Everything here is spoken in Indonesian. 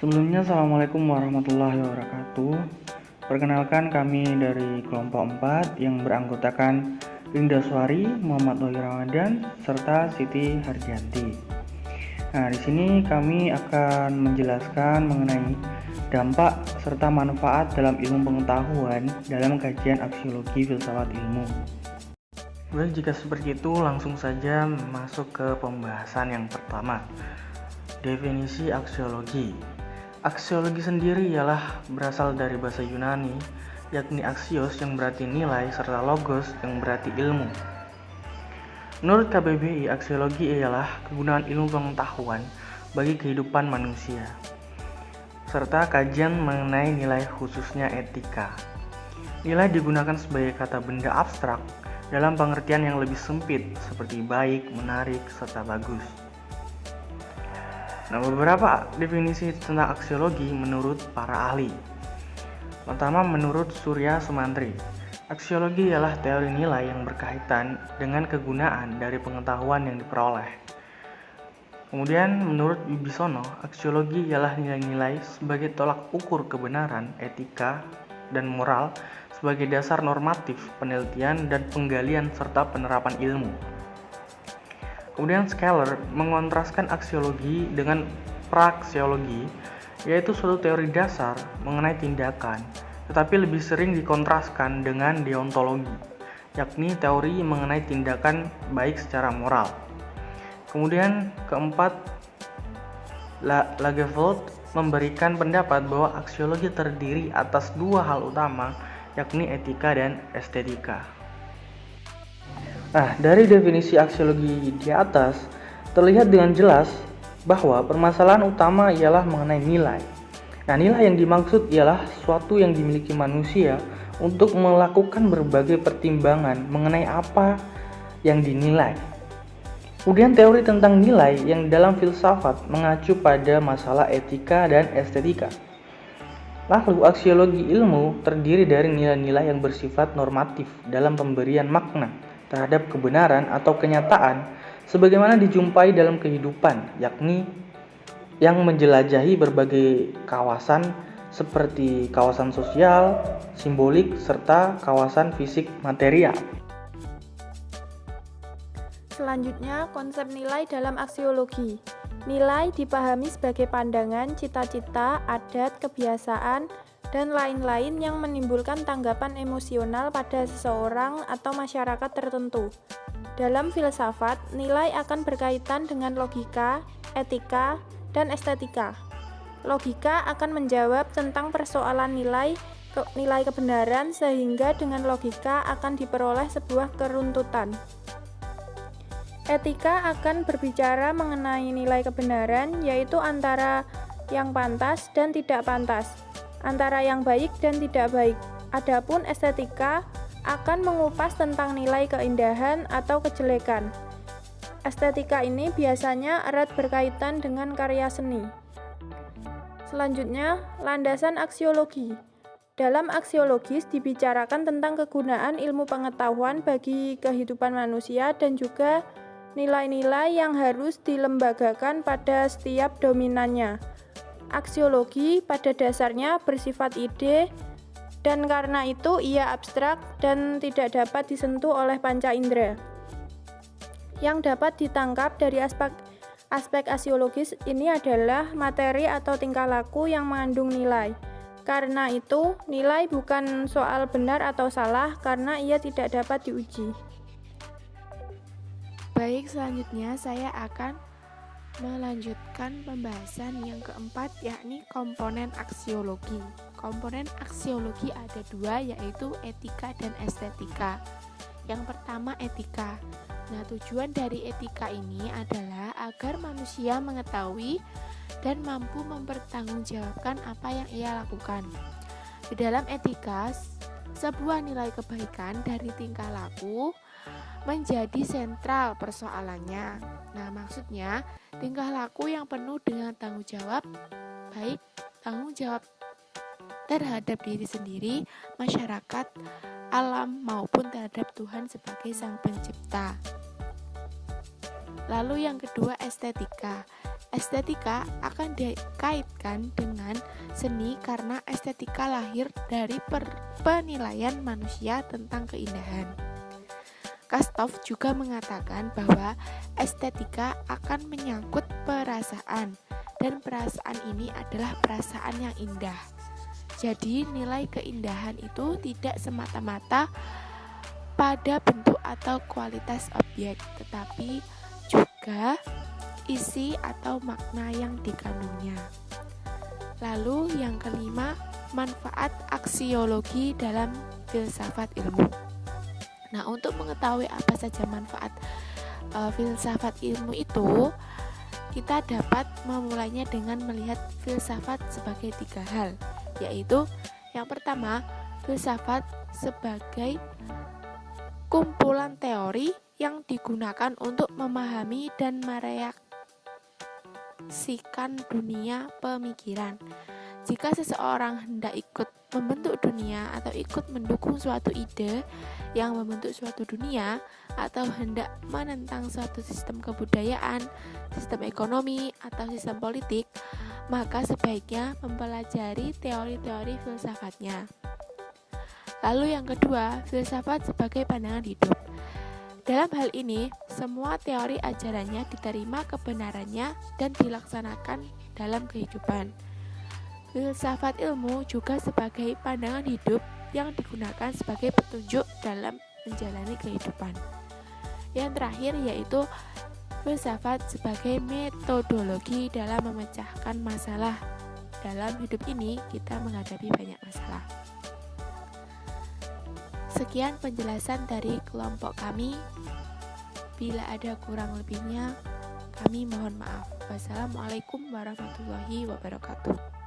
Sebelumnya, Assalamualaikum warahmatullahi wabarakatuh. Perkenalkan, kami dari kelompok 4 yang beranggotakan Linda Suari, Muhammad Wahyu Ramadan, serta Siti Harjanti. Nah, di sini kami akan menjelaskan mengenai dampak serta manfaat dalam ilmu pengetahuan dalam kajian aksiologi filsafat ilmu. Baik, jika seperti itu langsung saja masuk ke pembahasan yang pertama. Definisi aksiologi. Aksiologi sendiri ialah berasal dari bahasa Yunani, yakni aksios yang berarti nilai serta logos yang berarti ilmu. Menurut KBBI, aksiologi ialah kegunaan ilmu pengetahuan bagi kehidupan manusia, serta kajian mengenai nilai khususnya etika. Nilai digunakan sebagai kata benda abstrak dalam pengertian yang lebih sempit seperti baik, menarik, serta bagus. Nah, beberapa definisi tentang aksiologi menurut para ahli. Pertama, menurut Surya Sumantri, aksiologi ialah teori nilai yang berkaitan dengan kegunaan dari pengetahuan yang diperoleh. Kemudian, menurut Wibisono, aksiologi ialah nilai-nilai sebagai tolak ukur kebenaran, etika, dan moral sebagai dasar normatif penelitian dan penggalian serta penerapan ilmu. Kemudian Scaler mengontraskan aksiologi dengan praksiologi, yaitu suatu teori dasar mengenai tindakan, tetapi lebih sering dikontraskan dengan deontologi, yakni teori mengenai tindakan baik secara moral. Kemudian keempat, Lagerfeld memberikan pendapat bahwa aksiologi terdiri atas dua hal utama, yakni etika dan estetika. Nah, dari definisi aksiologi di atas, terlihat dengan jelas bahwa permasalahan utama ialah mengenai nilai. Nah, nilai yang dimaksud ialah suatu yang dimiliki manusia untuk melakukan berbagai pertimbangan mengenai apa yang dinilai. Kemudian teori tentang nilai yang dalam filsafat mengacu pada masalah etika dan estetika. Lalu, aksiologi ilmu terdiri dari nilai-nilai yang bersifat normatif dalam pemberian makna terhadap kebenaran atau kenyataan sebagaimana dijumpai dalam kehidupan, yakni yang menjelajahi berbagai kawasan seperti kawasan sosial, simbolik, serta kawasan fisik material. Selanjutnya, konsep nilai dalam aksiologi. Nilai dipahami sebagai pandangan, cita-cita, adat, kebiasaan, dan lain-lain yang menimbulkan tanggapan emosional pada seseorang atau masyarakat tertentu. Dalam filsafat, nilai akan berkaitan dengan logika, etika, dan estetika. Logika akan menjawab tentang persoalan nilai kebenaran, sehingga dengan logika akan diperoleh sebuah keruntutan. Etika akan berbicara mengenai nilai kebenaran, yaitu antara yang pantas dan tidak pantas, antara yang baik dan tidak baik. Adapun estetika akan mengupas tentang nilai keindahan atau kejelekan. Estetika ini biasanya erat berkaitan dengan karya seni. Selanjutnya, landasan aksiologi. Dalam aksiologis dibicarakan tentang kegunaan ilmu pengetahuan bagi kehidupan manusia dan juga nilai-nilai yang harus dilembagakan pada setiap dominannya. Aksiologi pada dasarnya bersifat ide, dan karena itu ia abstrak dan tidak dapat disentuh oleh panca indera. Yang dapat ditangkap dari aspek aksiologis ini adalah materi atau tingkah laku yang mengandung nilai. Karena itu, nilai bukan soal benar atau salah karena ia tidak dapat diuji. Baik, selanjutnya saya akan melanjutkan pembahasan yang keempat, yakni komponen aksiologi. Komponen aksiologi ada dua, yaitu etika dan estetika. Yang pertama, etika. Nah, tujuan dari etika ini adalah agar manusia mengetahui dan mampu mempertanggungjawabkan apa yang ia lakukan. Di dalam etika, sebuah nilai kebaikan dari tingkah laku menjadi sentral persoalannya. Nah, maksudnya tingkah laku yang penuh dengan tanggung jawab, baik tanggung jawab terhadap diri sendiri, masyarakat, alam, maupun terhadap Tuhan sebagai Sang Pencipta. Lalu yang kedua, estetika. Estetika akan dikaitkan dengan seni karena estetika lahir dari penilaian manusia tentang keindahan. Kastov juga mengatakan bahwa estetika akan menyangkut perasaan, dan perasaan ini adalah perasaan yang indah. Jadi nilai keindahan itu tidak semata-mata pada bentuk atau kualitas objek, tetapi juga isi atau makna yang dikandungnya. Lalu yang kelima, manfaat aksiologi dalam filsafat ilmu. Nah, untuk mengetahui apa saja manfaat filsafat ilmu itu, kita dapat memulainya dengan melihat filsafat sebagai 3 hal, yaitu yang pertama, filsafat sebagai kumpulan teori yang digunakan untuk memahami dan mereaksikan dunia pemikiran. Jika seseorang hendak ikut membentuk dunia atau ikut mendukung suatu ide yang membentuk suatu dunia, atau hendak menentang suatu sistem kebudayaan, sistem ekonomi, atau sistem politik, maka sebaiknya mempelajari teori-teori filsafatnya. Lalu yang kedua, filsafat sebagai pandangan hidup. Dalam hal ini, semua teori ajarannya diterima kebenarannya dan dilaksanakan dalam kehidupan. Filsafat ilmu juga sebagai pandangan hidup yang digunakan sebagai petunjuk dalam menjalani kehidupan. Yang terakhir yaitu filsafat sebagai metodologi dalam memecahkan masalah. Dalam hidup ini kita menghadapi banyak masalah. Sekian penjelasan dari kelompok kami. Bila ada kurang lebihnya, kami mohon maaf. Wassalamualaikum warahmatullahi wabarakatuh.